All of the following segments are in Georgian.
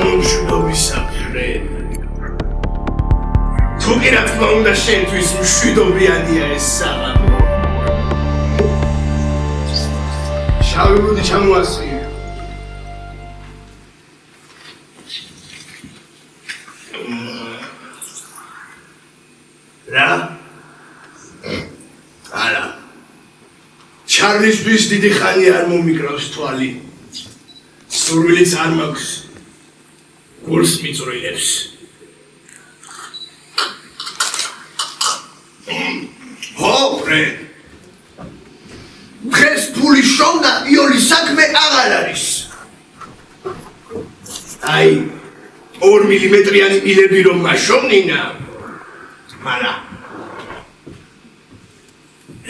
გამომშვიდობისა ფრედ. თუ კი რა თქმა უნდა შენთვის მშვიდობიანია ეს საღამო. შავი რუდი ჩამოასწრია. რა? არა. ჩარლისთვის დიდი ხანი არ მომიკრავს თვალი. სურვილიც არ მაქვს. გულს მიწვრილებს. ხო, ფრედ. დღეს ფული შოვნა, იოლის საქმე აღარ არის. აი, 2 მილიმეტრიანი მილები რომ მაშოვნინა, მარა.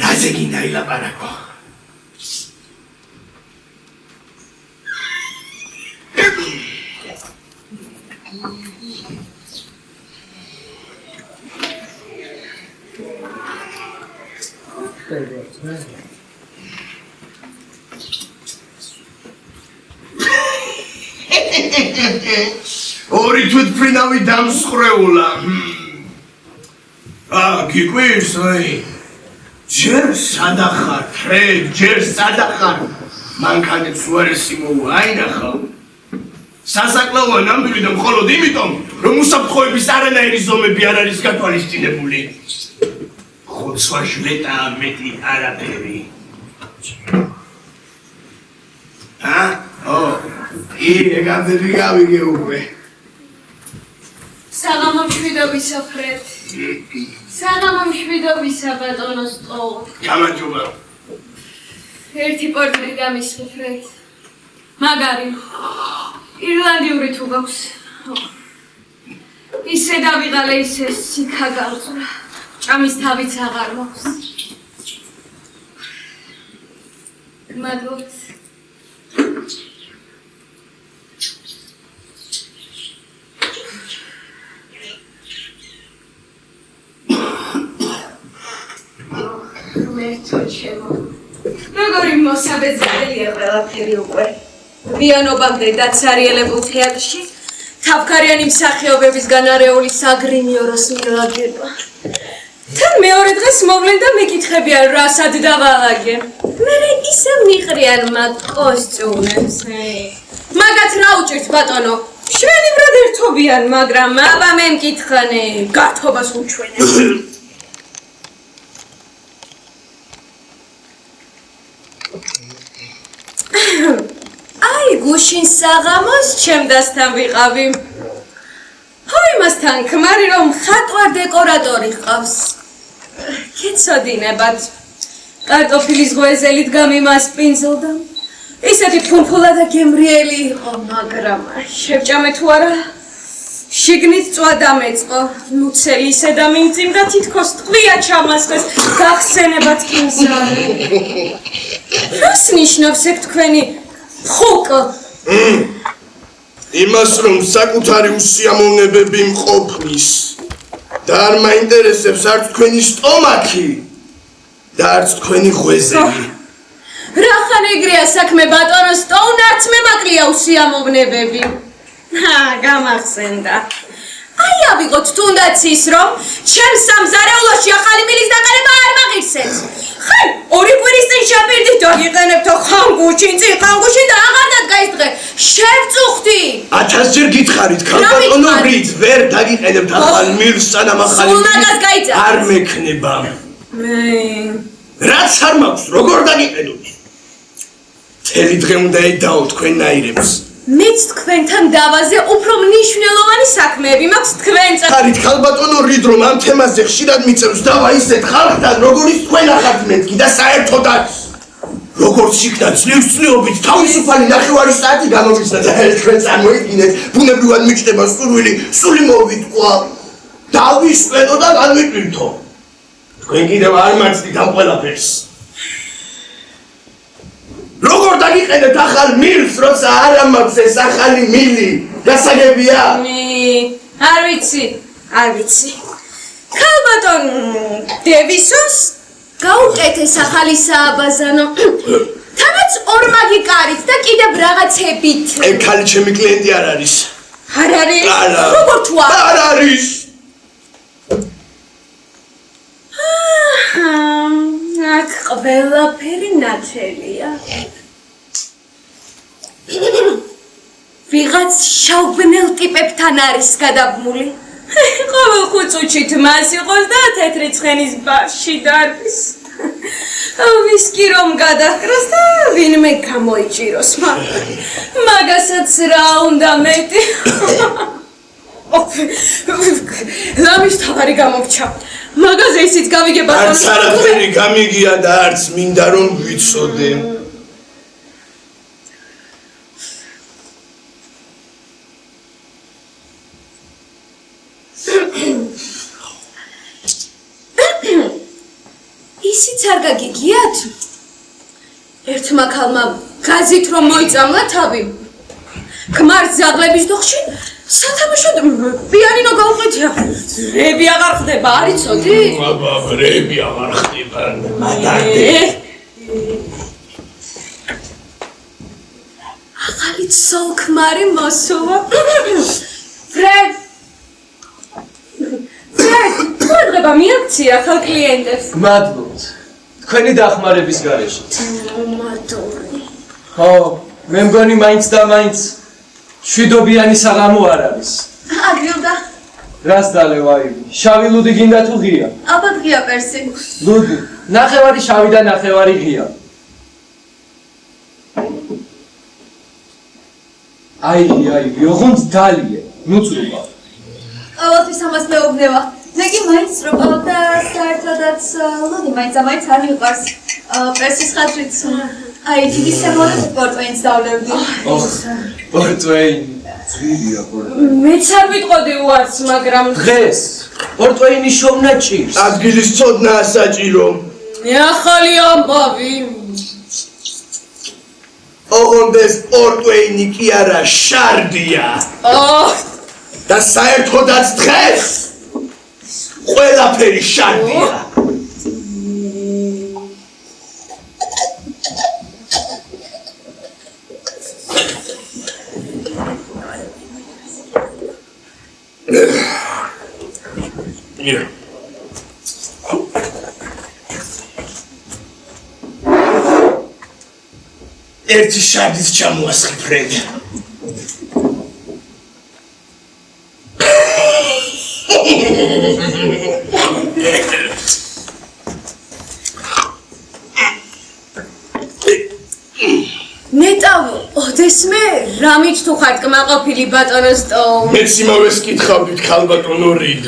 რაზე გინდა ილაპარაკო? ორი თვითმფრინავი დამსხრეულა. გიკვირს, აი. ჯერ სადახარ, ფრედ, ჯერ სადახარ. მანქანებს უარესი მოუაინახავ. სასაკლაოა ნამდვილი და მხოლოდ იმიტომ, რომ უსაფრთხოების არანაირი ზომები არ არის გათვალისწინებული. ხოცვა ჟლეტაა მეტი არაფერი. გამდები გავიგე უკვე. საღამო მშვიდობისა ფრედ. საღამო მშვიდობისა ბატონო სტოუ. გამარჯობა. ერთი პორტერი გამისხე ფრედ. მაგარი. ირლანდიური თუ გაქვს. ისე დავიღალე ისე სიქა გავწვრა. ჭამის თავიც აღარ მაქვს. მადლობთ. როგორი მოსაბეძებელია ყველაფერი უკვე. გვიანობამდე დაცარიელებულ თეატრში თავქარიანი მსახიობებისგან არეული საგრინიოროს მილაგება. თან მეორე დღეს მოვლენ და მეკითხებიან რასად დავალაგენ. მერე ისე მიყრიან მათ კოსტიუმებს. მაგათ რა უჭირთ ბატონო? შვენივრად ერთობიან, მაგრამ აბა მე მკითხანე, გათობას უჩვენებ. აი გუშინ საღამოს ჩემდასთან ვიყავი. ხო იმასთან ქმარი რომ ხატვარ დეკორატორი ყავს. კეცოდინებად. კარტოფილის ღვეზელით გამიმასპინძლდა. ისეთი ფუნფულა და გემრიელი იყო, მაგრამ შევჭამე თუ არა შიგნით წვა დამეწყო. ნუცელი ისე დამიმწიმდა თითქოს ტყვია ჩამასხეს. გახსენებად კი მზარი. რას ნიშნავს ეგ თქვენი ფხოკ? იმას რომ საკუთარი უსიამოვნებები მყოფნის და არ მაინტერესებს არც თქვენი სტომაქი და არც თქვენი ღვეზელი. რახან ეგრეა საქმე ბატონო სტოუნ, არც მე მაკლია უსიამოვნებები. გამახსენდა. აი ავიღოთ თუნდაც ის რომ ჩემს სამზარეულოში ახალი მილის დაკარება არ მაღირსებს. ხან ორი კვირის წინ შაპირდით დაგიყენებთო ხანგუჩინ წინ ხანგუჩინ და აღარ დადგა დღე. შევწუხდი. 1000 ჯერ გითხარით ქალბატონო რით ვერ დაგიყენებთ ახალ მილს სანამ ახალი მილი არ მექნება. რაც არ მაქვს როგორ დაგიყენოთ? მთელი დღე უნდა ედაო თქვენნაირებს. მეც თქვენთან დავაზე უფრო მნიშვნელოვანი საქმეები მაქვს თქვენთან. ხარით ქალბატონო რით რომ ამ თემაზე ხშირად მიწევს დავა ისეთ ხალხთან როგორიც თქვენ ახართ მეთქი და საერთოდაც როგორც იქნა ძლივსწლიობით თავისუფალი ნახევარი საათი გამომიცდა და თქვენ წარმოიდგინეთ ბუნებრივად მიჭდება სურვილი სული მოვიტყვა დავისვენო და განვიტვირთო. თქვენ კიდევ არ მართლით ამ ყველაფერს. როგორ დაგიყენეთ ახალ მილს, როცა არ ამაქვს ეს ახალი მილი? გასაგებია? არ ვიცი. ქალბატონ დევისონს გაუკეთეს ახალი სააბაზანო. თანაც ორმაგი კარით და კიდევ რაღაცებით. ეგ ხალი ჩემი კლიენტი არ არის. არ არის არა. როგორ თუ არ არის. აქ ყველაფერი ნათელია. ვიღაც შავბნელ ტიპებთან არის გადაბმული. ყოველ 5 წუთით მას იყოს და თეთრი ცხენის ბარში დარბის. ვისკი რომ გადაჰკრას და ვინმე გამოიჭიროს მაგასაც რა უნდა მეტი. ლამის თავარი გამოვჩა. მაგაზე ისიც გამიგე ბატონო. არც არაფერი გამიგია და არც მინდა რომ ვიცოდე. ისიც არ გაგიგიათ? ერთმა ქალმა გაზით რომ მოიწამლა თავი. ქმარს ზაღლების დოხში სათამაშოდ პიანინო გაუყეთია. რები აღარ ხდება, არ იცოდი? აბა, რები აღარ ხდება. მადარდე. ახალი ცოლ-ქმარი მოსულა. ფრედ! ხდება მიაქცია ახალ კლიენტებს. გმადლობთ. თქვენი დახმარების გარეშე. მადლობი. ხო, მე მგონი მაინც და მაინც შვიდობიანი საღამო არ არის. აგრილდა. რას დალევაი? შავი ლუდი გინდა თუ ღია? აბა ღია პერსი. ლუდი. ნახევარი შავი და ნახევარი ღია. აი, ოღონდ დალიე. ნუცრუპა. ყოველთვის ამას მეუბნება. მე კი მაინც ვიყავ და საერთოდაც ლუდი მაინც არ მიყვარს. პერსის ხათრით. აი, დიდი სემონად პორტვეინს დავლევდი. პორტვეინი. ძვირია პორტვეინი. მეც არ ვიტყოდი უარს, მაგრამ დღეს პორტვეინი შოვნა ჭირს. ადგილის ცოდნაა საჭირო. ახალი ამბავი. ოღონდ ეს პორტვეინი კი არა, შარდია. და საერთოდაც დღეს ყველაფერი შარდია. ერთი შარდის ჩამოასხიფრეთ. ნეტავ, ოდესმე რამით თუ ხარ კმაყოფილი ბატონოს ტო. მეც იმავეს კითხავდით ქალბატონო რიდ.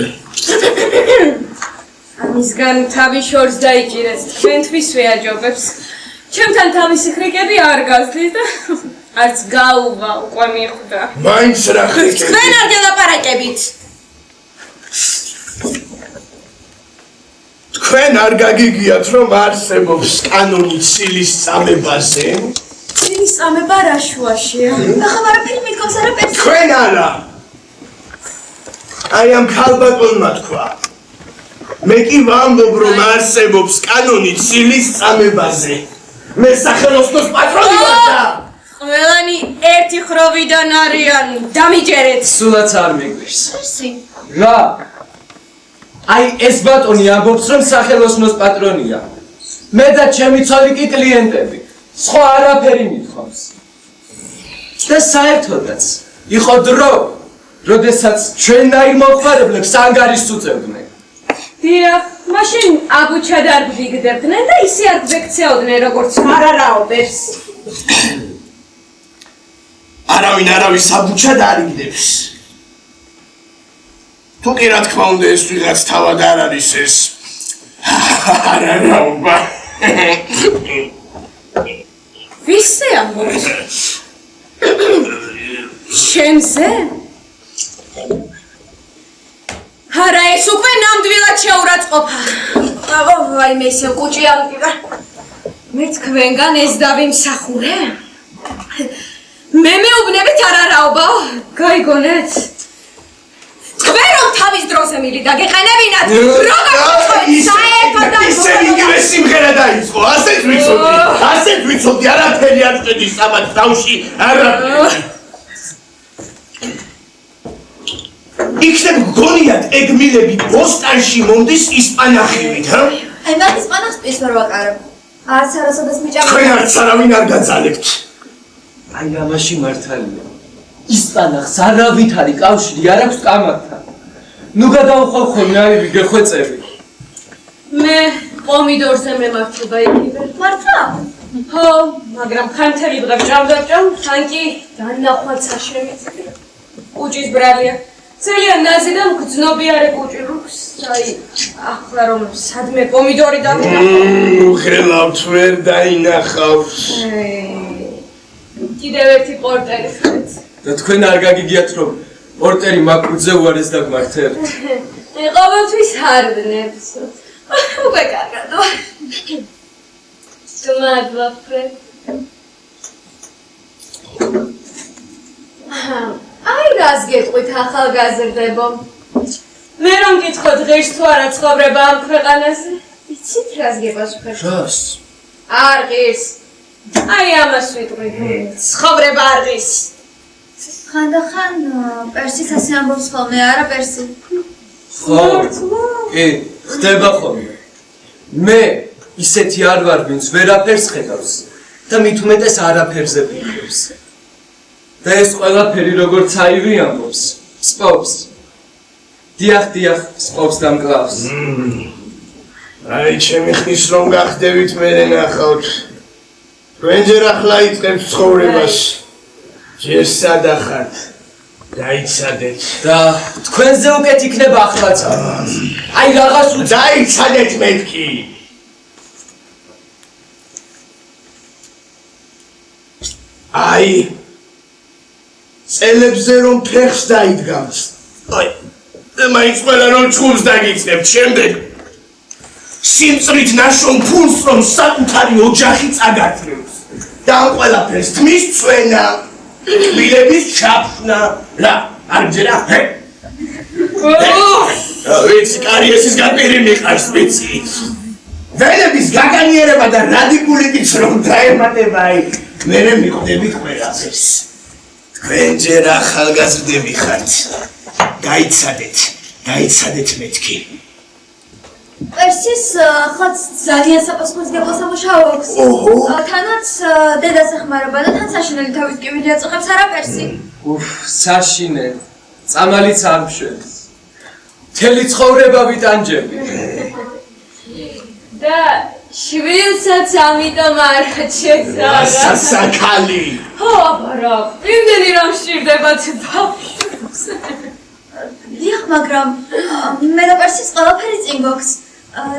ამისგან თავი შორს დაიჭირეთ, თქვენთვის ვეაჯობებს. ჩემთან თავისი ხრიკები არ გასდით და არც გაუვა უკვე მიხვდა. მაინც რა ხრიკები? თქვენ არ გელაპარაკებით. თქვენ არ გაგიგიათ რომ არსებობს კანონი ცილის წამებაზე? ცილის წამება რა შუაშია? ახლა არაფერი მითქოს არა პერს. თქვენ არა. აი ამ ქალბატონმა თქვა. მე კი ვამბობ რომ არსებობს კანონი ცილის წამებაზე. მე სახელოსნოს პატრონი ვარ და ყველანი ერთი ხროვიდან არიან, დამიჯერეთ. სულაც არ მეგვიშს. პერსი. რა? აი ეს ბატონი ამბობს რომ სახელოსნოს პატრონია. მე და ჩემი ცოლი კი კლიენტები. სხვა არაფერი მithავს. და საერთოდაც იყო დრო, როდესაც ჩვენნაირ მომხმარებლებს ანგარიშს უწევდნენ. დიახ, მაშინ აბუჩად არ გვიგდებდნენ და ისე არ გვექცეოდნენ როგორც მარარაობებს. არავინ არავის აბუჩად არ იგდებს. თუ კი რა თქმა უნდა ეს ვიღაც თავად არ არის ეს არარაობა. ვისზე ამბობთ? შენზე? არა, ეს უკვე ნამდვილად შეურაცხყოფა. ვაიმე, ისე კუჭი ამბირა. მე თქვენგან ეს დავიმსახურე? მე მეუბნებით არარაობაო? გაიგონეთ? თქვენ რომ თავის დროზე მილი და გეყენებინათ, როგორ თქვენ საერთოდ არ ისე იგივე სიმღერა დაიწყო, ასეთ ვიცოდი, არაფერი არ წედის ამათ თავში, არაფერი. იქნებ გგონიათ ეგ მილები ბოსტანში მომდის ისპანახივით, ჰა? აი მაგ ისპანახს ის ვერ ვაყარებ. არც არასოდეს მიჭამე. თქვენ არც არავინ არ გაძალებთ. აი ამაში მართალია. ისპანახს არავით არის კავშირი არ აქვს კამათთან. ნუ გადავხვალ ხოლმე აი გეხვეწები. მე პომიდორზე მემართება იქივე. მართლა? ხო, მაგრამ ხანთელი დღე ჭამდაჭამ, თან კი დანახვალ საშემიწი. კუჭის ბრალია. ძალიან ნაზი და მგრძნობიარე კუჭი რუქს. აი, ახლა რომ სადმე პომიდორი დავინახავ. ხელავთ ვერ დაინახავთ. კიდევ ერთი პორტერი ხართ. და თქვენ არ გაგიგიათ რომ პორტერი მაკუძე უარეს დაგმართებთ. ყოველთვის არდნებს. უკვე კარგად ვარ. მადლობა ფრედ. აი რას გეტყვით ახალგაზრდებო? მე რომ გითხოთ ღირს თუ არა ცხოვრება ამ ქვეყანაზე? იცით რას გეპასუხებთ? რას? არ ღირს. აი ამას ვიტყვით. ცხოვრება არ ღირს. ხანდახან პერსის ასე ამბობს ხოლმე, არა პერსი? ხო. კი, ხდება ხოლმე. მე ისეთი არ ვარ, ვინც ვერაფერს ხედავს და მით უმეტეს არაფერზე ფიქრობს. და ეს ყველაფერი როგორც აივი ამბობს, სპობს. დიახ, სპობს და მკლავს. აი, ჩემი ხის რომ გახდებით მე ნახავთ. თქვენ ჯერ ახლა იწყებთ ცხოვრებას. ჯერ სადახართ. დაიცადეთ. და თქვენზე უკეთ იქნება ახლაც. აი რაღაც დაიცადეთ მეთქი. აი წელებზე რომ ფეხს დაიდგამს. აი და მაინც ყველა რომ ჩხუბს დაგიწნებთ შემდეგ. სიმწრით ნაშრომ ფულს რომ საკუთარი ოჯახი წაგართმევს. და ამ ყველაფერს თმის წვენა, კბილების ჩაფნა. რა, არ გჯერა? ვიცი, კარიესისგან პირი მიყარს, ვიცი. ვენების გაგანიერება და რადიკულიტიც რომ დაემატება, აი მერე მიხვდებით ყველაფერს. თქვენ ჯერ ახალგაზრდები ხართ. გაიცადეთ მეთქი. პერსის ხაც ძალიან საპასუხისმგებლო სამუშაო აქვს. თანაც დედას ეხმარება და თან საშინელი თავის კივილი აწუხებს, არა პერსი? საშინელი. წამალიც არ მშვენს. მთელი ცხოვრება ვიტანჯები. და შვილსაც ამიტომ არ შეცაა. სასაკალი. ხო, აბარა. იმდენი რომ სჭირდებათ ბავშვს. დიახ, მაგრამ მე და პერსის ყველაფერი წინ გვაქვს.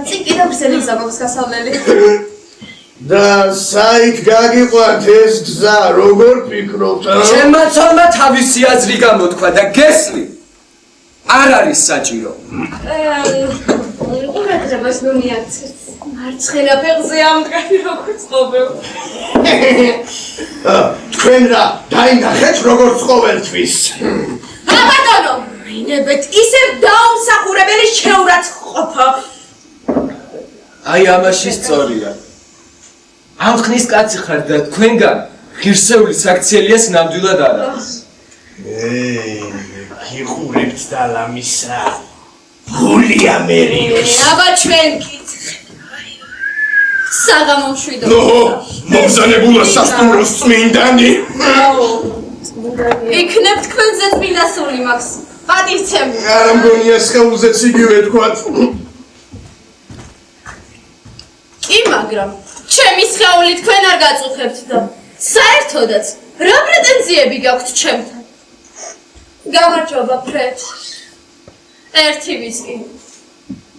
წინ კიდევ ბრზელი გზა გვაქვს გასავლელი. და საით გაგიყვართ ეს გზა, როგორ ფიქრობთ? ჩემმა ცოლმა თავისი აზრი გამოთქვა და გესლი. არ არის საჭირო. ყურადღებას ნუ მიაქცეთ. მარცხენა ფეხზე ამდგარი როგორც ყოველ. თქვენ რა დაინახეთ როგორც ყოველთვის. აბატონო, ინებეთ ისევ დაუმსახურებელი შეურაცხყოფა. აი ამაში სწორია. ამ ხნის კაცი ხარ და თქვენგან ღირსეული საქციელიას ნამდვილად არ არის. გიყურებთ და ლამისა. გულია მერიოს. აბა ჩვენ საღამო მშვიდობა. მოგზანებულა სასტუმროს წმინდანი. იქნებ თქვენზე წმინდა სული მაქვს. პატივცემ. არ მგონია სხეულზეც იგივე თქვათ. კი, მაგრამ ჩემი სხეული თქვენ არ გაწუხებთ და საერთოდაც რა პრეტენზიები გაქვთ ჩემთან? გამარჯობა, ფრედ. ერთი ვისკი.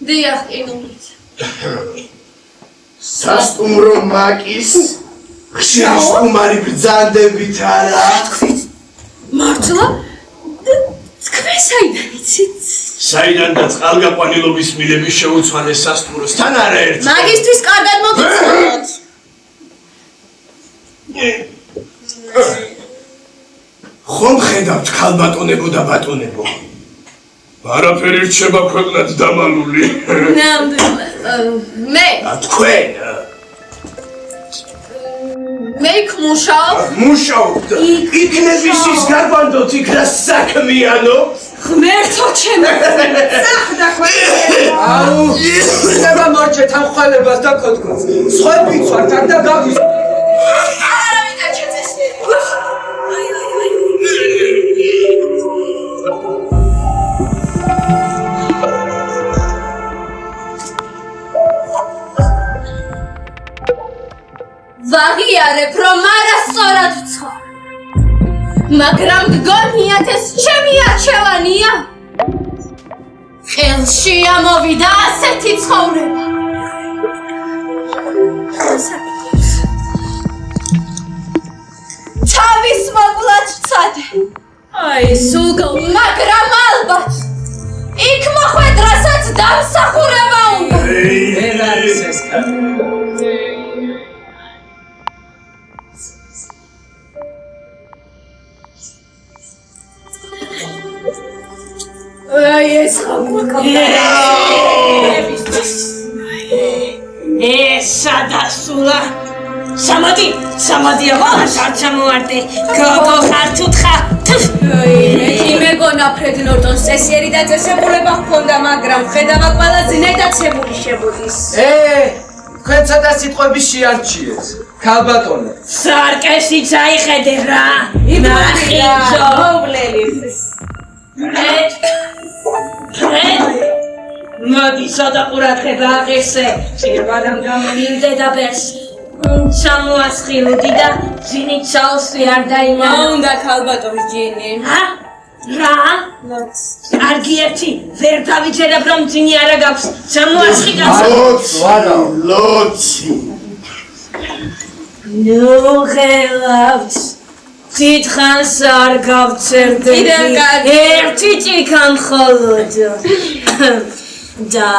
დიახ, ყინულით. სასტუმრო მაკის ხშირი სტუმარი ბრძანდებით არა? მართლა? თქვენ საიდან იცით? საიდან და წყალგაყვანილობის მილები შეუცვალეს სასტუმროს თან არაერთი. მაგისთვის კარგად მოგიცნობთ. ხომ ხედავთ ქალბატონებო და ბატონებო. არაფერი რჩება ქვეყნად დამალული. მე თქვენ მე იქ მუშაობ. მუშაობთ. იქნებ ისის გარბანდოთ იქ რა საქმიანო. ღმერთო ჩემო სახდა ქვენ აუ შეიძლება მორჩეთ ამ ხვალებას და კოთკოს სხვები ვართ აქ და გავის არავინ დაჩეცეს ვაღიარებ რომ არასწორად ვცხოვრ მაგრამ გგონიათ ეს ჩემი არჩევანია ხელში ამოვიდა ასეთი ცხოვრება თავის მოკვლად ვცადე აი სულგო მაგრამ ალბათ იქ მოხვედრასაც დამსახურება უნდა ვერ არის ეს აი ეს სადასულა სამადია ვარ ჩამოვარდე გოგო ხარ თუთხა აი მეგონა ფრედ ნორტონს წესიერი დაწესებულება ჰქონდა მაგრამ ხედავა ყველა ზნედაცემული შემოდის თქვენ ცოტა სიტყვების შეარჩიეთ ქალბატონო სარკეში წაიხედე რა ნახე მოვლელი მოდი სადაყურადღება აღესე წირვადამ გამიმდე და ბერს ჩამოასხილდი და ძინი ჩაოსვი არ დაიმანა უნდა ქალბატონის ჯინი რა? კარგი ერთი ვერ დავიჯერებ რომ ძინი არა გაქვს ჩამოასხი ლოცი ნუ ღელავთ დიდხანს არ გავწერდები ერთი ჭიქა მხოლოდ და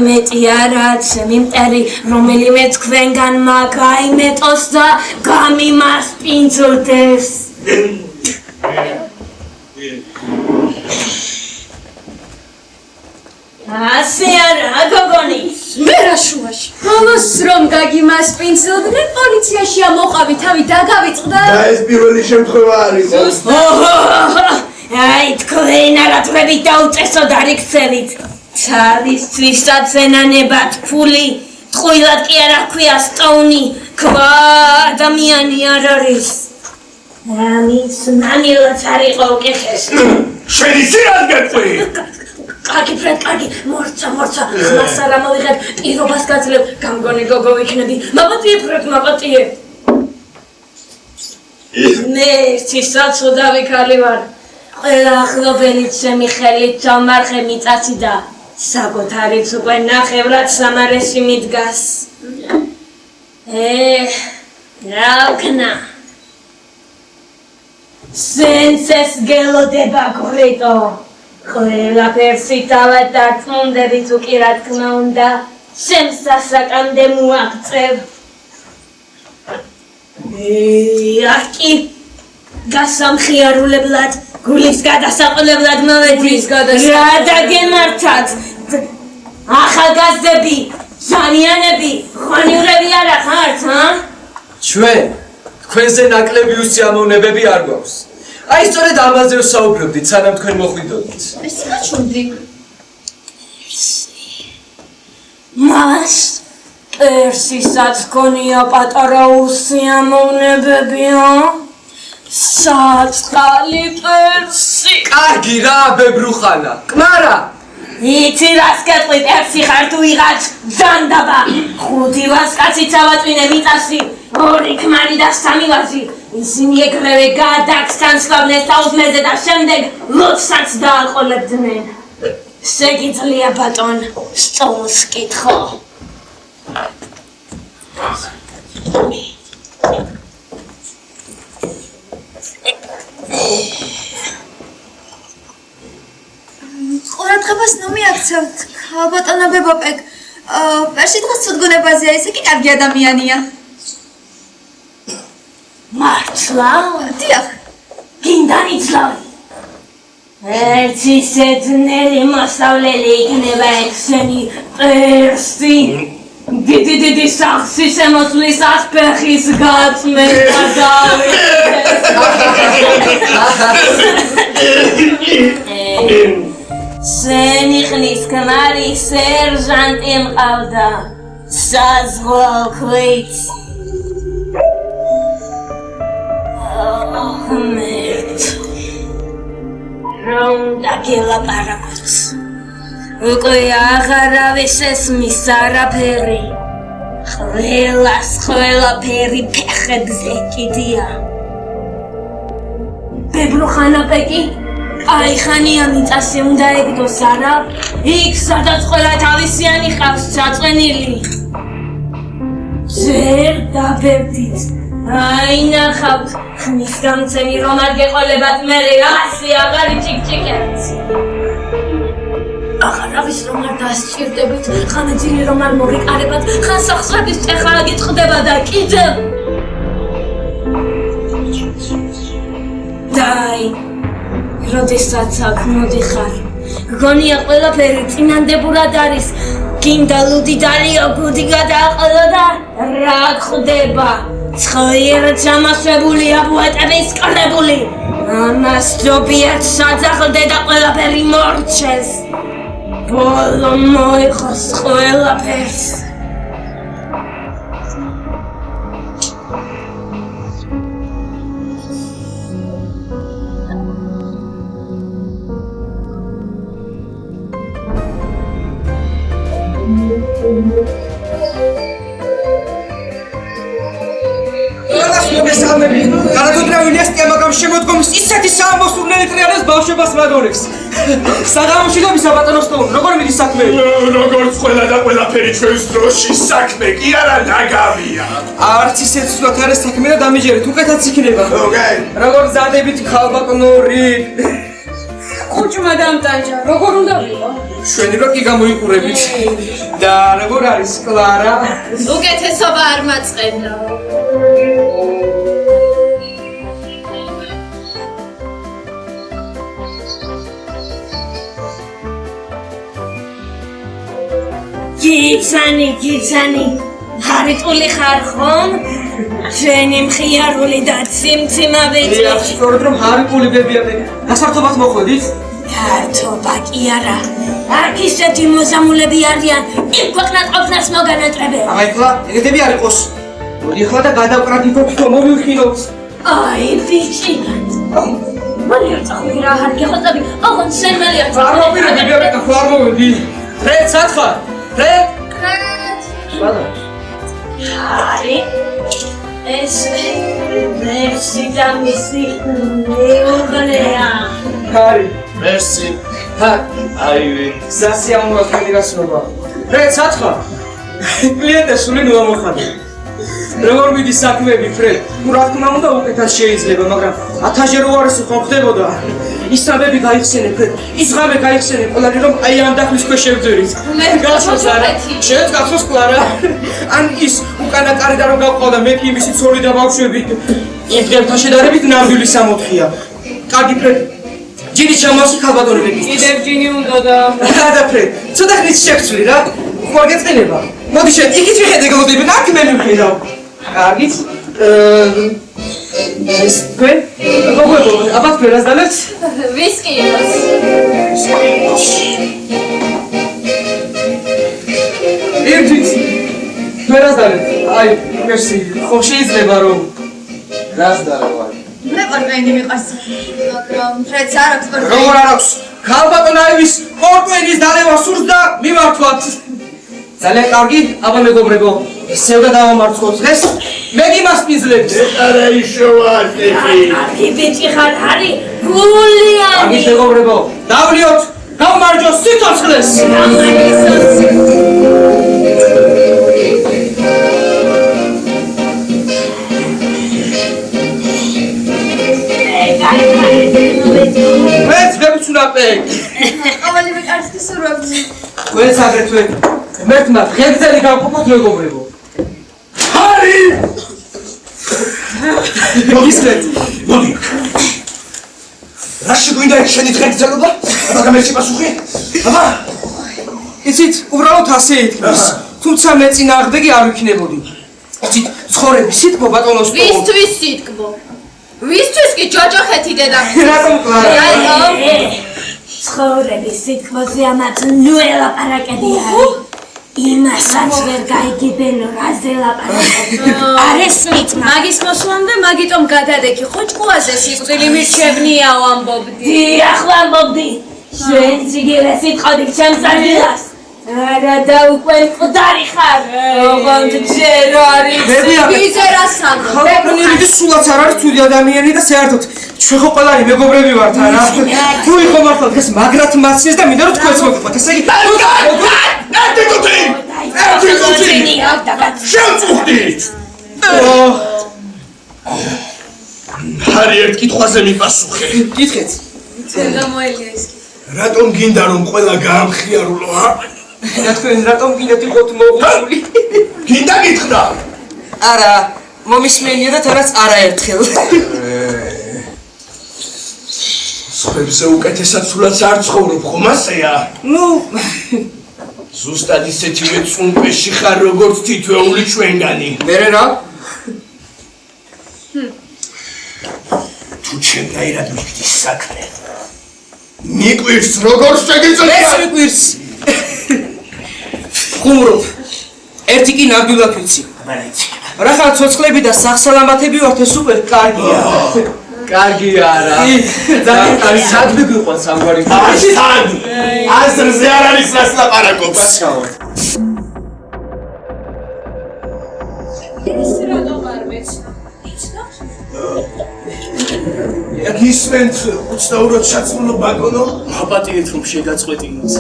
მეტი არა ჩემი მტერი რომელიმე თქვენგან მაგაიმეტოს და გამიმასპინძლდეს ასე არა გოგონი მე რა შუაში ბოლოს რომ გაგიმასპინძლდნენ პოლიციაში ამოყავი თავი დაგავიწყდა და ეს პირველი შემთხვევა არის აი თქვენ არათვებით დაუწესოთ არ იქცევით ცალისთვისაც ენანებათ ფული ტყუილად კი არ აქვია სტოუნი ქვა ადამიანი არ არის ამის ნანილაც არ იყო უკეთეს შენი სირად გეტყვი კარგი ფრედ კარგი მორცა ხმას არ ამოვიღებ პირობას გაძლევ გამგონი გოგო ვიქნები მაპატიე ფრედ მაპატიე მე ერთი საცოდავი ქალი ვარ ყველა ახლობელი ჩემი ხელით ჩამარხე მიწასი და საკუთარიც უკვე ნახევრად სამარეში მიდგას რა ვქნა სენსეს გელოდება გრიტო ყველაფერს იცავად დარწმუნდები თუ კი რა თქმა უნდა ჩემს სასაკამდე მოაღწევ აკი გასამხიარულებლად გულის გადასაყოლებლად მოვედი რა დაგემართათ ახალგაზრდები ჟანიანები ხონივრები არა ხართ ჩვენ თქვენზე ნაკლები უსიამოვნებები არ გვაქვს აი სწორედ ამაზე ვსაუბრობდით სანამ თქვენ მოხვიდოდით ეს გაჩვენდი მას პერსისაც გონია პატარა უსიამოვნებებია საწყალი პერსი კარგი რა ბებრუხანა კმარა იცი რას გეტყვი პერსი ხარ თუ ვიღაც ჯანდაბა ხუთი ვასკაცი წავაწვინე მიწაში ორი ქმარი და სამი ვაზი ისინი ეგრევე გადაგსანსხლავდნენ საუზმეზე და შემდეგ ლოცსაც დააყოლებდნენ შეგიძლია ბატონ სტოუნს კითხო ყურადღებას ნუ მიაქცევთ ქალბატონო ბებოპეკ პერსი დღეს ცუდგუნებაზეა ისე კი კარგი ადამიანია მართლა? დიახ გინდა იცლავი ერთი ისეთნელი მასწავლელი იქნება ექსენი პერსი დიდი სახსი შემოსვლის ასპეხის გაწმენდა დავიხე სენი ხნის ქმარი სერჟანტი მყავდა საზღვაო ქვით რომ დაგელაპარაკოთ უკვე აღარავის ესმის არაფერი ყველაფერი ფეხებზე კიდია ბებრო ხანაპეკი აი ხანია მიწასე უნდა ეგდოს არა იქ სადაც ყველა თავისიანი ყავს წაწვენილი ზერ დაბერდით აი ნახავთ ხმის გამცემი რომ არ გეყოლებათ მე რაღაცი აღარი ჭიკჭიკეთ აღარავის რომ არ დასჭირდებით ხანძილი რომ არ მოგიყარებათ ხან სახსრების წეხარა გიწყდება და კიდევ დაი როდესაც აქ მოდიხარ გგონია ყველაფერი წინანდებურად არის გინდა ლუდი დალია გუდი გადააყოლა და რა ხდება ცხიერად ჩამასვებულია ბუეტების კრებული ამას ჯობიათ საძახლდე და ყველაფერი მორჩეს ბოლო მოიხოს ყველაფერს შემოდგომის ისეთი სამოსურნელი ტრიალებს ბავშვებას მაგორებს. საღამოში და მისაბატონოსტო, როგორ მიდის საქმე? როგორც ყველა და ყველაფერი ჩვენს დროში საქმე კი არა ნაგავია. არც ისეთ სულად არის საქმე და დამიჯერეთ, უკეთაც იქნება. როგორ ზადებით ხალბატონო რით? ხუჭმა დამტანჯა, როგორ უნდა ვიყო? შვენი რო კი გამოიყურებით. და როგორ არის კლარა? უკეთესობა არ მაწყენდა. გიცანი, ხარიტული ხარ ხომ? შენი მხიარული და ციმციმავეთი. სწორედ რომ ხარიტული ბებიადე. გასართობად მოხვედით? გართობა კი არა. აქ ისეთი მოზამულები არიან, იმ ქვეყნად ყოფნას მოგანატრებენ. ეხლა ეგეთები არ იყოს. მოდი ეხლა და გადავკრათითოთ თო მოვიხილოთ. აი ბიჭი. მოდი წახვი რა არ გეხოცები. ოღონდ შენ მელიარ. არ მოვირე ბებიადე და ხარ მოვედი. ფრედ სათხარ. ფრედ Hari, es merci da misi neoganea. Hari, merci. Ai, სასია მოახდინება. ფრედ სათხა. კლიენტებს სული ნუამოხადა. როგორ მიდის საქმეები ფრედ? თუ რა თქმა უნდა უკეთად შეიძლება, მაგრამ 1000 რო არის ხო ხდებოდა. ის სამები გაიხსენე ფრედ. ის ღამე გაიხსენე ყველანი რომ აი ამ დახლის ქვეშ შევძვირით. გახსოვს არა? შენ გახსოვს კლარა? ან ის უკანა კარიდან რომ გავყავდა მე კი მისი ცოლი და ბავშვები. იმ დღემთან შედარებით ნამდვილი 60-ია. კარგი ფრედ. ჯინი ჩამოსი ხალბატონები. კიდევ ჯინი უნდა და და ფრედ. ცოტა ხნით შევცვლი რა. ხوار გეწყინება. მოდი შენ იქით ვიხედე გელოდები, აქ მე მივხედავ. კარგით. ეს თქვენ როგორ აბათ ფერას დალებთ? ვისკი იყოს. ერთით ფერას დალებთ. აი, მერსი. ხო შეიძლება რომ რას დალებავ? მე პორტვენი მიყვარს. მაგრამ ფრედს არ აქვს პორტვენი. როგორ არ აქვს? ხალბატონ აივის პორტვენის დალევა სურს და მიმართვათ. ძალიან კარგი, აბა მეგობრებო, სევდა დავამარცხოთ დღეს. მე გიმასპინძლებთ. არა ისოვარდი. Aki ბიჭი ხარ არი გულიანი. კარგი მეგობრებო, დავლიოთ, გავმარჯოს სიცოცხლეს. ვეც გებუცუნაპე. ყოველივე კარგი სურვებს. ვეც აგრეთვე მერთმა ღერძელი გავყოფოთ მეგობრებო. ჰარი! მოგისმენთ. მოდი. რა შეგვინდა ეს შენი ღერძელობა? აბა გამერჩი პასუხი? აბა იცით, უბრალოდ ასე ითქმის. თუმცა მე წინააღმდეგი არ ვიქნებოდი. იცით, ცხოვრების სიტყვა ბატონოსტო. ვისთვის სიტკბო? ვისთვის კი ჯოჯოხეთი დედამისი? რატომ კლარა? რატომ? ცხოვრების სიტყვაზე ამათ ნუ ელაპარაკები არის. იმასაც ვერ გაიგებენ რაზე ლაპარაკობ. არის მით მაგის მოსვლამდე მაგიტომ გადადექი ხოჭკუაზე სიკვდილი მირჩევნიაო ამბობდი. დიახ ვამბობდი. შენ ციგერე სიტყოდი ჩემს ადგილას. არა და უკვე მკვდარი ხარ. ოღონდ ჯერ არის. ვიზერასან. ხალხი სულაც არ არის თუდი ადამიანი და საერთოდ ჩვენ ხო ყველანი მეგობრები ვართ არა? თუ იყო მართლა დღეს მაგრათ მაცნეს და მინდა რომ თქვენც მოგიყვათ. ესე იგი შევწუხდით! ჰარი ერთ კითხვაზე მიპასუხე. კითხეთ. გამოელია ის. რატომ გინდა რომ ყველა გაამხიარულო? და თქვენ რატომ გინდათ იყოთ მოუღწული? გინდა გითხრა? არა, მომისმენია და თანაც არაერთხელ. სხვებზე უკეთესად სულაც არ ცხოვრობ ხომ ასეა? ნუ ზუსტად ისეთივე წუნპეში ხარ როგორც თითოეული ჩვენგანი. მერე რა? თუ ჩემნაირად მიგდის საქმე. მიყვირს როგორც შეგიძლია. ეს მიყვირს. ხუმრობ. ერთი კი ნამდვილად ვიცი. რახან ცოცხლები და სახსალამათები ვართ ეს სუპერ კარგია. კარგი არა. ძალიან კარგი სადმე გიყვანს ამგვარი. სად? აზრზე არ არის რას ლაპარაკობს. ბაჩაო. ის რატომ არ მეცნო? იცნობ? გისმენთ უცნაურად შაცმულო ბატონო? აპატიეთ რომ შეგაწყვეტინოთ.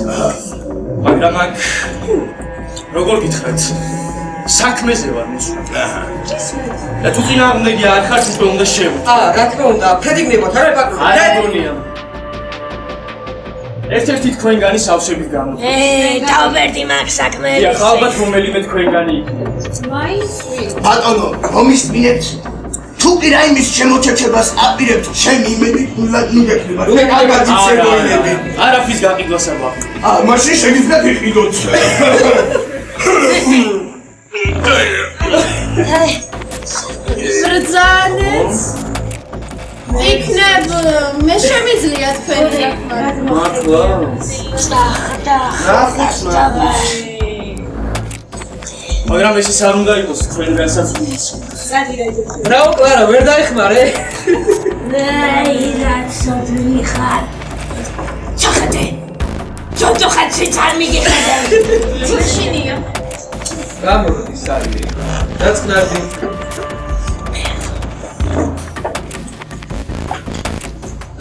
მაგრამ აქ როგორ გითხრათ? საქმეზე ვარ მოსული. და თუ წინააღმდეგი არ ხართ უკვე უნდა შევიდე. რა თქმა უნდა, ფრედინებოთ, არა ბატონო. არ გონია. ერთ-ერთი თქვენგანი სავსებით გამოდი. დაუბერდი მაგ საქმეებს. დიახ, ალბათ რომელიმე თქვენგანი იქნება. ბატონო, მომისმინეთ თუ კი რაიმის შემოჩეჩებას აპირებთ, ჩემი იმედი გულად მიგექნება. თუ კარგად იცებროილები. არაფრის გაყიდვას არ ვაყიდ. მაშინ შეგიძლიათ იყიდოთ. ბრძანეთ. იქნებ მე შემიძლია თქვენი მართლა? მაგრამ ეს არ უნდა იყოს თქვენგანსაც გულს. რაო კლარა, ვერ დაიხმარე? ნაირად სოფლი ხარ. ჩახატე. ჯოჯოხატში არ მიგეხედავ. მაშინია. გამოდის სარდი. დაწყნარდი.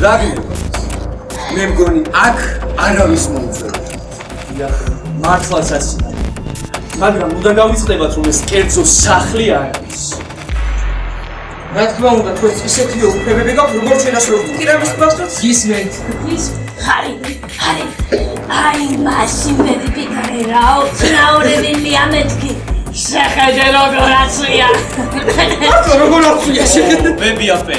რაგინება? მე მგონი აქ არავის მოუწევთ. მართლაც ასე. მაგრამ უნდა გავიწყდებათ რომ ეს კერძო სახლი არ არის. რა თქმა უნდა, თქვენს ისეთივე უფლებები გაქვთ, როგორც შენასრულებთ. თუ კი რამის გვასწროთ? გისმენთ? ხარი. აი მაშინ მე ვიფიქრე რაო ცნაურებინია მეთქი. შეხედე როგორ აცვია. მართლა როგორ აცვია შეხედე? ბებია პე.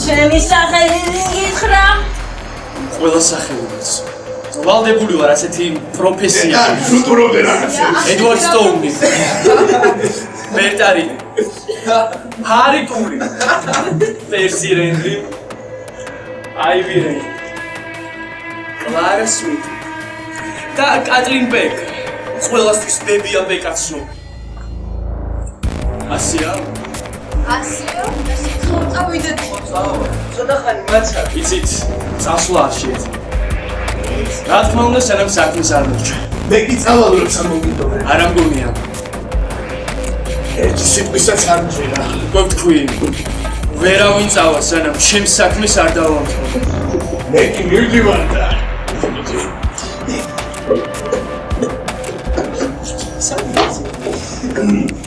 ჩემი სახელი გითხრა. ყველა სახელიც. ვალდებული ვარ ასეთი პროფესია. შუტურობენ რაღაცა. ედვარდ სტოუნი. მერტარი. ჰარი კური. პერსი რენდი. აივი რენდი. კლარა სვიტი. და კატლინ ბეკ. ყველასთვის ბებია ბეკაცნო. ასია? ასეო? წავიდეთ. ცოტა ხანი მაცა. იცით, წასვლა არ შეიძლება. რა თქმა უნდა, სანამ საქმეს არ მოჩვე. მე კი წავალ სამოგიტოვე. არ ამგონია. ერთი სიტყვისაც არ მჯერა. უკვე ვთქვი, ვერავინ წავა, სანამ ჩემს საქმეს არ დავამთავრე. მე კი მივდივარ და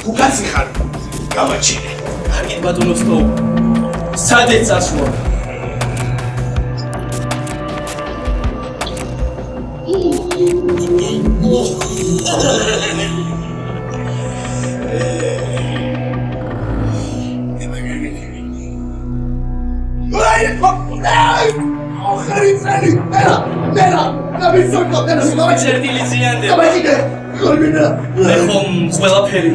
უკაცი ხარ გამაჩინე. არკეთ ბატონო სტოუ. სადაც წასვლა. წერტილი ზიანდება. მე ხომ ყველაფერი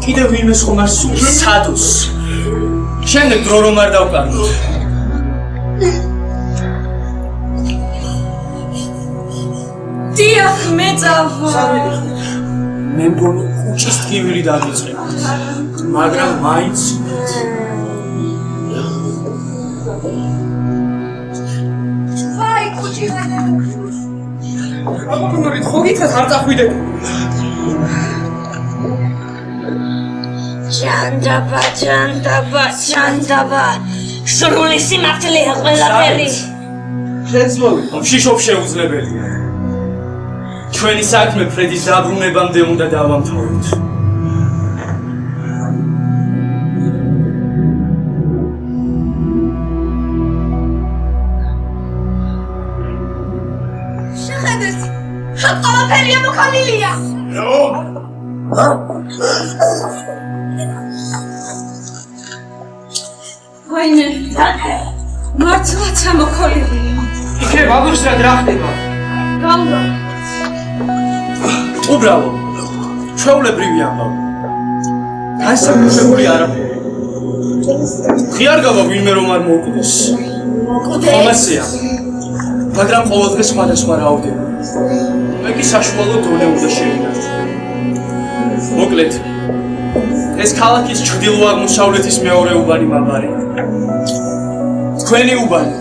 კიდევ ვინმეს ხომ არ სურს სადოს. შემდეგ დრო რომ არ დავკარგოთ. დიახ, მე წავა. მე მგონი კუჭის ტკივილი დავიწყე. მაგრამ მაინც ვაი, კუჭი აბა ხო გითხრათ არ წახვიდეთ. ჭანდაბა. სრული სიმართლეა ყველაფერი. შეძლო შიშობ შეუძლებელია. ჩვენი საქმე ფრედის დაბრუნებამდე უნდა დავამთავროთ. შეხედეთ, ყველაფერია მოხალილია. ვაინე, მართლაც ამოქოლილია. იქე ვაბურსად რა ხდება? გამო უბრალოდ ჩვეულებრივი ამბავი. განსაკუთრებული არაფერი. ღიარ გავა ვინმე რომ არ მოუკვდეს. ხომასია. მაგრამ ყოველდღე სხვადასხვა რაოდენობა. მე კი საშუალო დონე უნდა შევიდათ. მოკლედ ეს ქალაქის ჩრდილო-აღმოსავლეთის მეორე უბანი მამარი. თქვენი უბანი.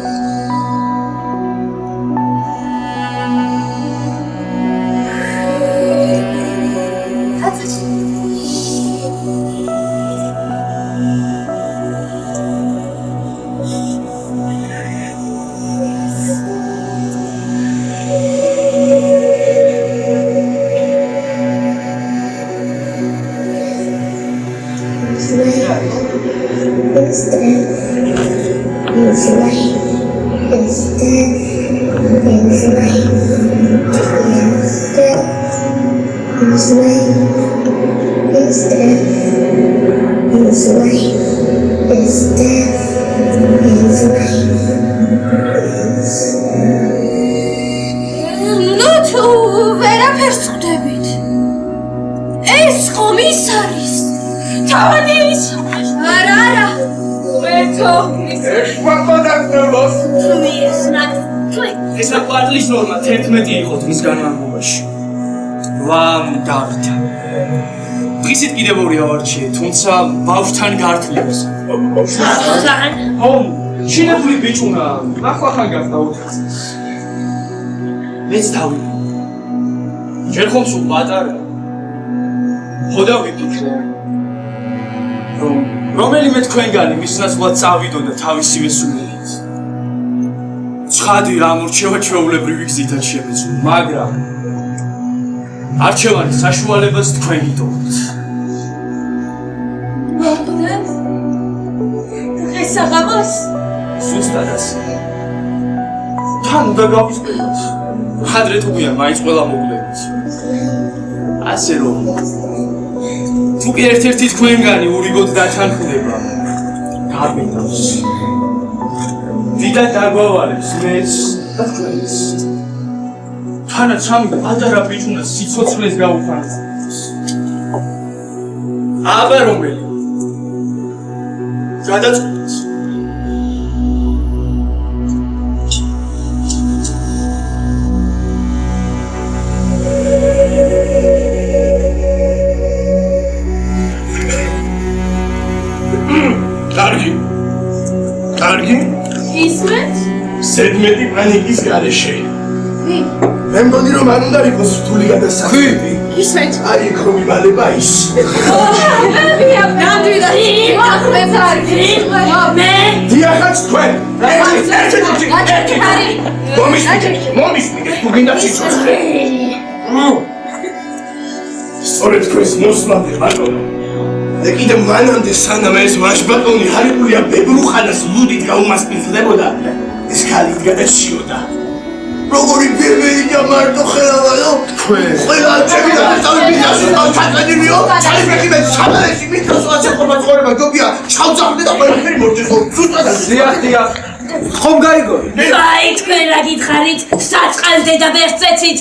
ნუ თუ ვერაფერს ხვდებით. ეს ხომ ის არის? თავი ის? არა. მეთო. ეს კვარტლის ნორმა 11 იყო დღის განმავლობაში. დავთა. დღისით კიდევ ორი ავარჩიე, თუმცა ბავშვთან გართლებს. შინებული ბიჭუნა, ახლა გასდაუთხეს. მეც თავი. ჯერ ხომ სულ პატარა. ხოდა ვიფიქრე. რომელიმე თქვენგანი მის ნაცვლად წავიდოდა თავისივე სულებით. ცხადი რა მორჩევა ჩვეულებრივი გზითაც შემეცნო, მაგრამ არჩევანის საშუალებას თქვენ იდობთ. დღეს საღამოს? ზუსტად ასე. თან უნდა გავწყვეტოთ. ხადრე თუია მაინც ყველა მოგვდებით. ასე რომ თუ კი ერთ-ერთი თქვენგანი ურიგოდ დათანხმდება, გაბედავს. დიდად დაგვავალებს მეც და თქვენს. თანაც სამი პატარა ბიჭუნას სიცოცხლეს გაუფანტებს. აბა რომელი? გადაწყვეტს. კარგი? ისმეთ? ზედმეტი პანიკის გარეშე. მე მგონი რომ არ უნდა იყოს რთული გადასახადი. ისმეთ? აი იქ რომ იმალება ის. ნამდვილად იმახვეც არის. მე დიახაც თქვენ. მომისმინე, თუ გინდა სიცოცხლე. სწორედ თქვენს მოსვლამდე ბატონო. და კიდევ მანამდე სანამ ეს ვაჟბატონი ჰარებულია ბებრუხანას ლუდით გაუმასპინძლებოდა, ეს ქალი გადაჩიოდა. როგორი პირველია მარტო ხელავანო? ყველა ჩემი დასწავლების დასწავლ ჩაწერილიო, ჩაიფეხი მე სამალეში მიკროსოაცე ხომა ცხოვრება გოგია, ჩავძახდი და ყველაფერი მორჩეს ხო ზუსტად დიახ. ხომ გაიგო? აი თქვენ რა გითხარით? საწყალ დედაბერს წეცით.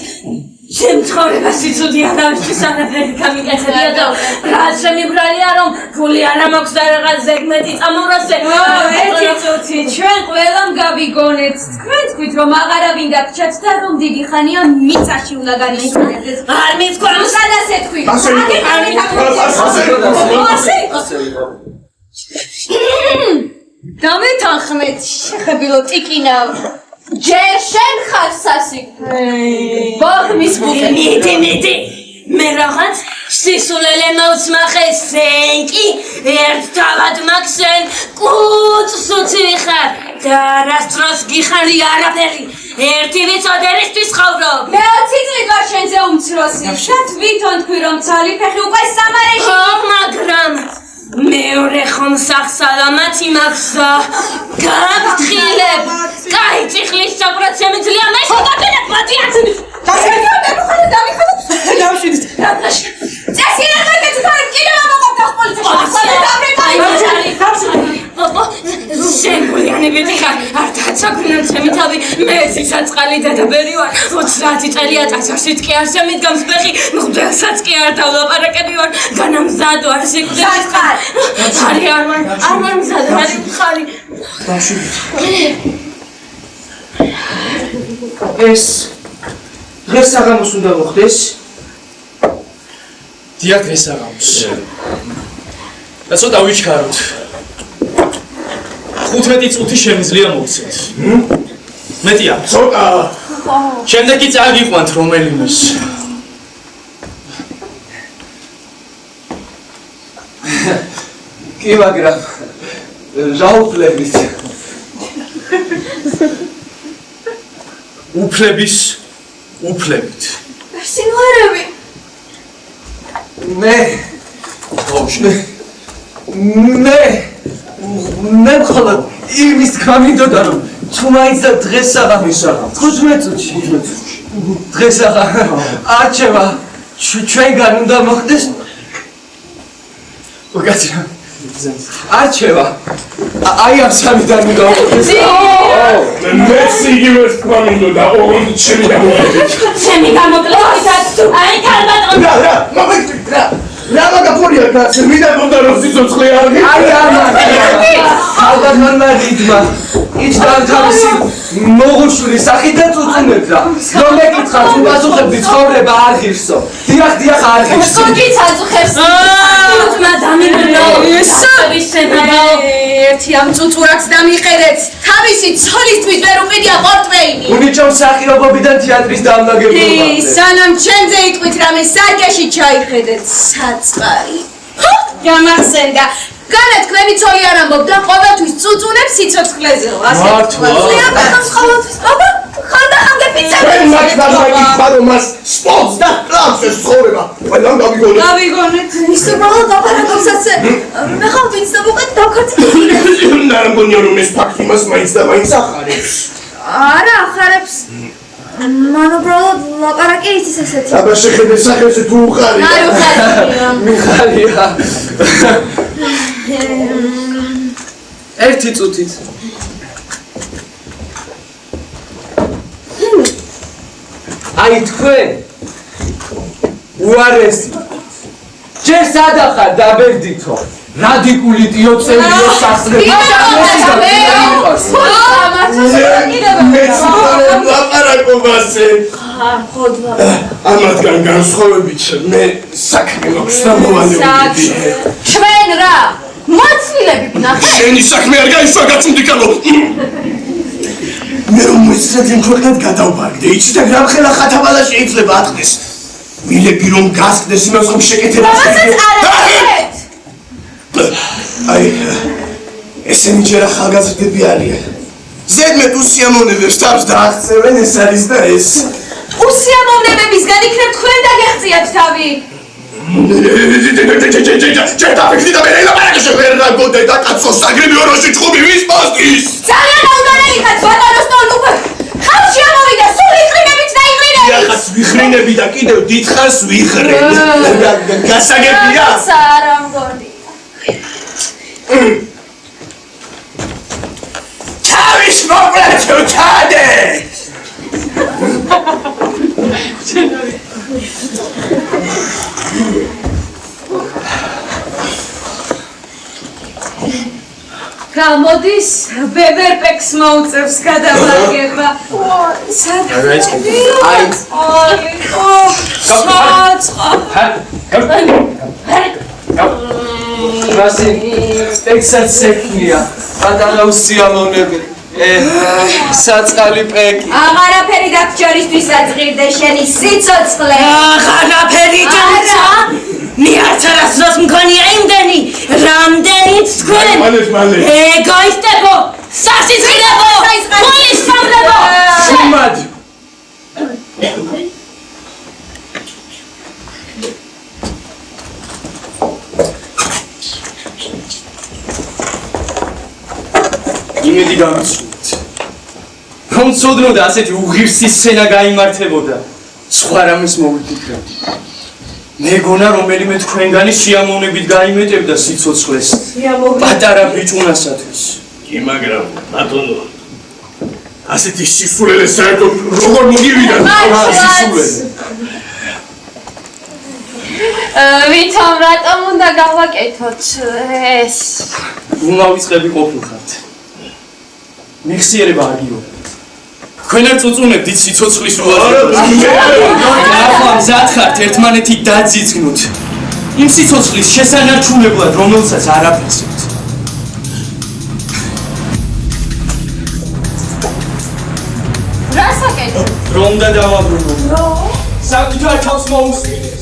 შემცხოვრება სიცოცხლე არავისთვის არაფერი გამიკეთებია და რაც შემიბრალია რომ გული არ მაქვს და რაღაც ზეგმეტი წამოვრასე. ერთი წუთი ჩვენ ყველამ გავიგონეთ. თქვენ თქვით რომ აღარავინ დაგჭათ და რომ დიდი ხანია მიწაში უნდა განიხსენებდეს. არ მithქვამს. სადაც ეთქვი. დამეთანხმეთ შეხებილო ტიკინავ. ჯერ შენ ხარ სასი. ბაღმის ბუყე. მიდი. მე რაღაც სისულელე მოусმახე სენკი ერთ თავად მაქსენ კუწს უციხარ და რასდროს გიხარი არაფერი ერთი ვიცოდერისთვის ხოვრობ მე 20 წლით ვარ შენზე უმცროსი და თვითონ თქვი რომ ცალი ფეხი უკვე სამარეში მაგრამ მეორე ხომ სახსალამათი მაქვს გაგთხილებ კაი წიხლის საბრად შემიძლია მე შეგაგენებ მათი აცნის შენგულიანებიდი ხარ არ დაცაგვინებ ჩემი თავი მე სიცოცხლე დადაბერი ვარ 30 წელია ტაძარშიც კი არ შემიდგამს ფეხი მღვდელსაც კი არ დავლაპარაკები ვარ განამზად ვარ სიკვდილის ხარ არ მზად არ ხარი ეს დღეს საღამოს უნდა მოხდეს დიახ დღეს საღამოს და ცოტა ვიჩქაროთ 15 წუთი შემიძლია მოვცეთ მეტია ცოტა შემდეგი წაგიყვანთ რომელიმეს კი მაგრამ რა უფლებით უფლებით სიმღერები მე მხოლოდ იმის გამიდოდა რომ თუ მაინც დღეს საღამოსა 15 წუთში დღეს არჩევა ჩვენგან უნდა მოხდეს უკაცრა არჩევა აი ამ სამიდან უნდა მოხდეს მეც იგივე თქვა მინდოდა ოღონდ ჩემი გამოკლებით ჩემი გამოკლებით აი ქალბატონო რა მაგაფორია კაცი მინდა მომდა რომ სიცოცხლე არ აი ამან ალბათ მანდიდმა იჩდან თავისი მოგუშური სახით და წუწუნებდა რომ მეკითხავს უპასუხებდი ცხოვრება არ ღირსო დიახ არ ღირსო გიც აწუხებს უთმა დამიბრუნო ერთი ამ წუწურaks დამიყერეთ თავისი ცოლისთვის ვერ უყიდია პორტვეინი უნიჭო მსახიობობიდან თეატრის დამნაგებლობა სანამ ჩემზე იტყვით რამე სარკეში ჩაიხედეთ საწყარი გამახსენდა განათქმები ცოლი არ ამბობდა ყოველთვის წუწუნებს სიცოცხლეზე მართლა ყოველთვის ბაბა ხანდახანდა პიცები მას სპორტს და კლუბს ეს ცხოვრება ყველამ გავიგონეთ ის უბრალოდ აპარატობსაც მე ხომ ვიცნობ უკვე დავქორწინებული და მგონია რომ ეს ფაქტი მას მაინც და მაინც ახარებს არა ახარებს მან უბრალოდ ლაპარაკი იცის ესეთი აბა შეხედე სახელზე თუ უყარია არ უყარია მიხარია ერთი წუთით აი თქვენ უარესი ჯერ სადახარ დაბერდითო რადიკული ტიოცელიო სასწრები მეც ლაპარაკობაზე ამათგან განსხვავებით მე საქმე მაქვს და მოვალეობები ჩვენ რა მოცილები ვნახე შენი საქმე არ გაიშვა გაწუნდიკალო მე რომ მოიცადე ქვეყნად გადავბარგდე იცი და გრამხელა ხათაბალა შეიძლება ატყდეს მილები რომ გასკდეს იმას რომ შეკეთება აი ესენი ჯერ ახალგაზრდები არიან ზედმეტ უსიამოვნებებს თავს დააღწევენ ეს არის და ეს უსიამოვნებებისგან იქნებ თქვენ დაგეღწიათ თავი ჯერდაფიქრდი და მე ლაპარაკში ვერ გაგოდე და კაცო საგრები ოროში ჭუბი ვის პასტის ძალიან აუდანელი ხარ ბატონო სტოლუქო ხალხი ამოვიდა სულ იყრინებით და იყრინებით იახაც ვიხრინები და კიდევ დიდხანს ვიხრენ გასაგებია არა მგონი თავის მოკლედ ჩადე გამოდის ბებერპექს მოუწევს გადავაგება. რასი პექსაც სექნია პატარა უსიამოვნები საწყალი პეკი აღარაფერი დაგჭერისთვის აძღირდე შენი სიცოცხლე. აღარაფერი ჭამცა მე არცარასდროს მქონია იმდენი რამდენიც თქვენ ეგოისტებო სასიცილებლო ხულისწამლებო შუმად იმედი გამიცნობთ რომ ცოდნოდა ასეთი უღირსი სცენა გაიმართებოდა სხვა რამეს მოვიფიქრებდი მეგონა რომელიმე თქვენგანი სიამოვნებით გაიმეტებდა სიცოცხლეს პატარა ბიჭუნასათვის კი მაგრამ ბატონო ასეთი სისულელე საერთოდ როგორ მოგივიდა სისულელე ვითომ რატომ უნდა გავაკეთოთ ეს უმავიწყები ყოფილხართ მიხსიერება აგიო თქვენ არ წუწუნებდით სიცოცხლის ახლა მზად ხართ ერთმანეთი დაძიძგნოთ იმ სიცოცხლის შესანარჩუნებლად რომელსაც არ აფიცებთ რას აკეთებ? რომ და დავაბრუნო საკუთარ თავს მოუსმინეთ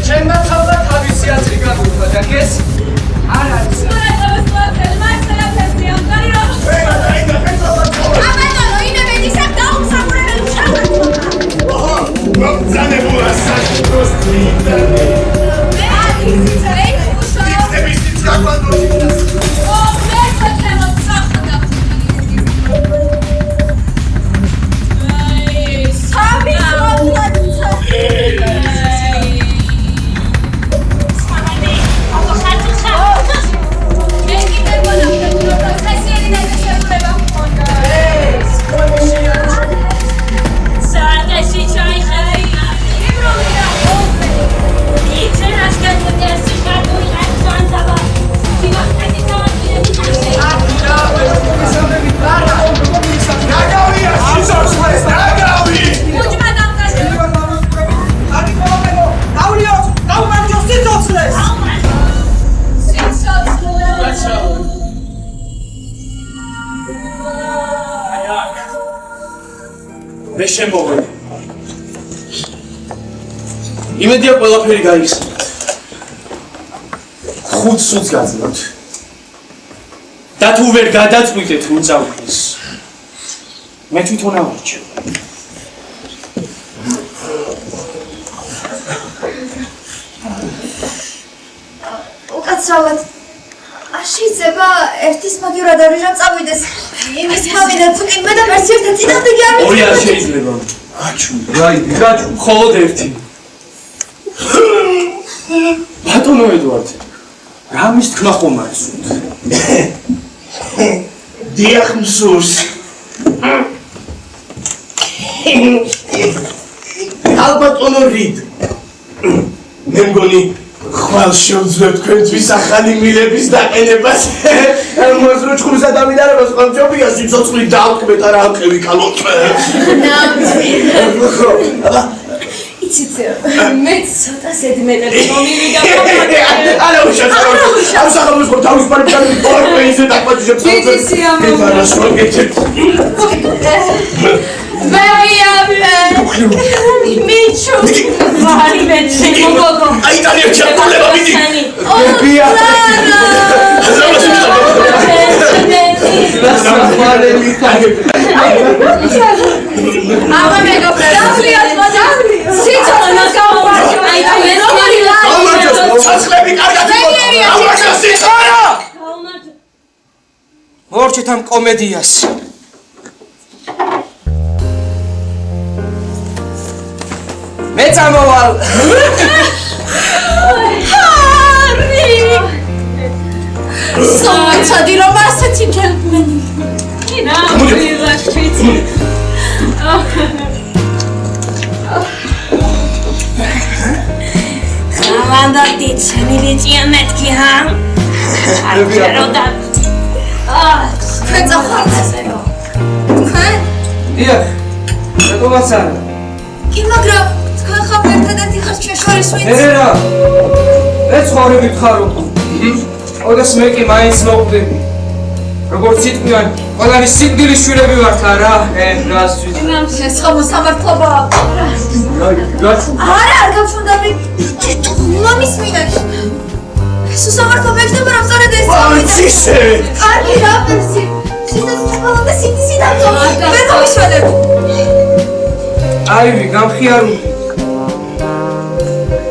ჩემმა თავდა თავისი აზრი გაგვიყვა და გეს არ არის მე შემოვედი იმედია ყველაფერი გაიხსნათ 5 სულს გაძლევთ და თუ ვერ გადაწყვიტეთ ვინ წავკრის მე თვითონ ავარჩევ უკაცრავად არ შეიძლება ერთის მაგივრად არის რომ წავიდეს იმის თავიდან თუკი მე და ვერც ერთად წინააღმდეგი არ ორი არ შეიძლება გაჩუ მხოლოდ ერთი ბატონო ედვარდ რა მის თქმა ხომ არის დიახ მსურს ალბატონო რიდ მე მგონი ხვალ შევძლებ თქვენთვის ახალი მილების დაყენებას მოსრო ჩხუბსა დამიდარებას ყამჯობია სიცოცხლით დაავკმეთ არა ავყევი კალოთ იცით მე ცოტა სედიმეტრები მომივიდა არა უშავს ამ სახელოს ხო თავის პარკში ორპეიზე დაყვაჭებს მიჩუ ვარი მე შემოგოგო აი დალია ჩაკოლება მიდი ბია აბა მეგობრებო დავლიოთ მოდავლი სიცოცხლეს გავვარჯო აი მე როგორი ცოცხლები კარგად ავარჯო სიცოცხლე მორჩით ამ კომედიას მე წამოვალ სოიცოდი რომ ასეთი გელმენი. ნა, ვიღაჩიცი. მანდატი ჩემივიწია მეთქი ჰა? არჩეროდა. თქვენ წახალხაზეო. თქვენ? დიახ. რატომაცა? კი, მაგრამ თქვენ ხომ ერთადერთი ხართ შეშორის ვინც? ნერერა. მე ცხოვრები ვხარო. ოდეს მე კი მაინც მოვკვდები. როგორც იტყვიან, ყველანი სიკვდილის შვილები ვართ არა? რას ვიცი? ეს ხომ სამართლობაა? არა, არ გავჩვენდები. მამის მინაში. ეს სამართლობა ექნება რომ სწორედ ეს ანცისე! კარგი რა პერსი. სიტყვათა სიტისი დაწო. მე გავიშველებ. აივი, გამხიარული.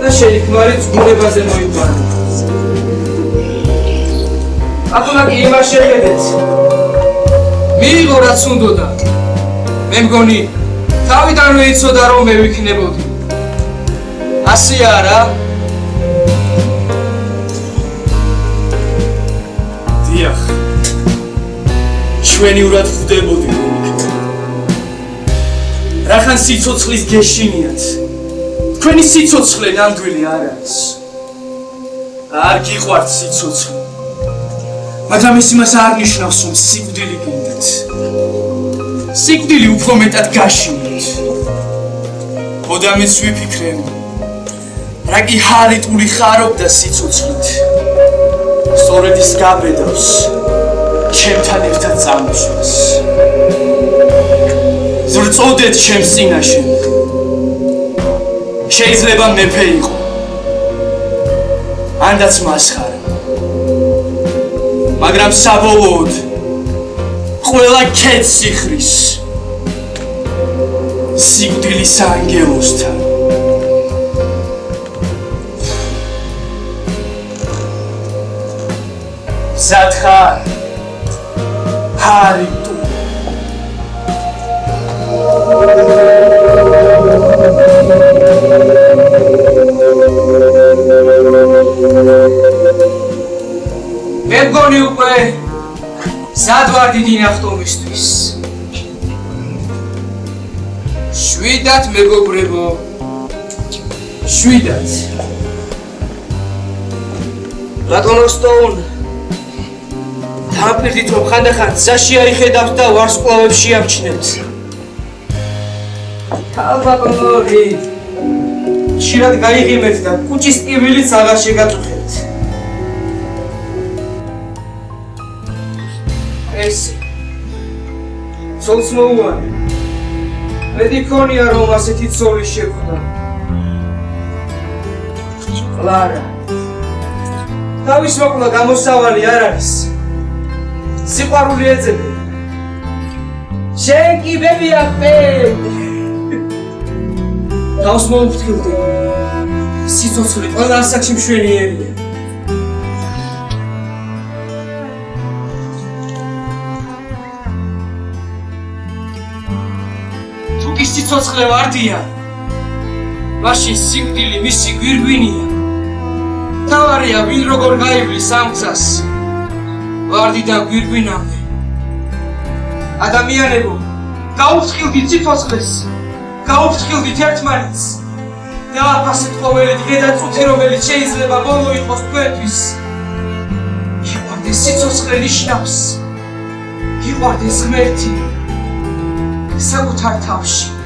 და შეიქმარი წუნებაზე მოიყვანა. აბულა კი იმას შეგედეთ. მიიღო რაც უნდოდა. მე მგონი თავიდანვე იცოდა რომ მე ვიქნებოდი. ასია რა? დიახ. ჩვენიურად ვხვდებოდი. რახან სიცოცხლის გეშინიათ. თქვენი სიცოცხლე ნამდვილი არ არის. არ გიყვართ სიცოცხლე. მაგრამ ეს იმას არ ნიშნავს, რომ სიკვდილი გინდათ. სიკვდილი უფრო მეტად გაშინიათ. ოდამეც ვიფიქრე, რა კი ჰარიტული ხარობდა სიცოცხლით. სწორედ ის გაბედავს, ჩემთან ერთად წამოშვას. ზრწოდეთ ჩემს წინაშე. შეიძლება მეფე იყო. ანდაც მასხარა. მაგრამ საბოლოოდ ყველა ქეთს იხრის სიკვდილის ანგელოსთან. სათხარ ჰარიტუ მე მგონი უკვე სად ვარ დიდი ნახტომისთვის. შვიდად მეგობრებო, შვიდად. ბატონო სტოუნ, დამპირდით რომ ხანდახან გზაში აიხედავთ და ვარსკვლავებში ამჩნევთ. ბატონო რიდ, ხშირად გაიღიმეთ და კუჭის ტკივილიც აღარ შეგაწუხებთ. ეს ცოლს მოუვანე. მედი ქონია რომ ასეთი ცოლი შეხვდა. კლარა. თავის მოკლა გამოსავალი არ არის. სიყვარული ეძებენ. შენ კი ბებია ხე. თავს მოუფრთხილდი. სიცოცხლე ყველა ასაკში მშვენიერია. სიცოცხლე ვარდია. მაშინ სიკვდილი მისი გვირგვინია. თავარია ვინ როგორ გაივლის ამ გზას. ვარდიდან გვირგვინამდე. ადამიანებო, გაუფრთხილდით სიცოცხლეს. გაუფრთხილდით ერთმანეთს. დააფასეთ ყოველი დღე და წუთი, რომელიც შეიძლება ბოლო იყოს თქვენთვის. იყვარდეს სიცოცხლე ნიშნავს. იყვარდეს ღმერთი. საკუთარ თავში.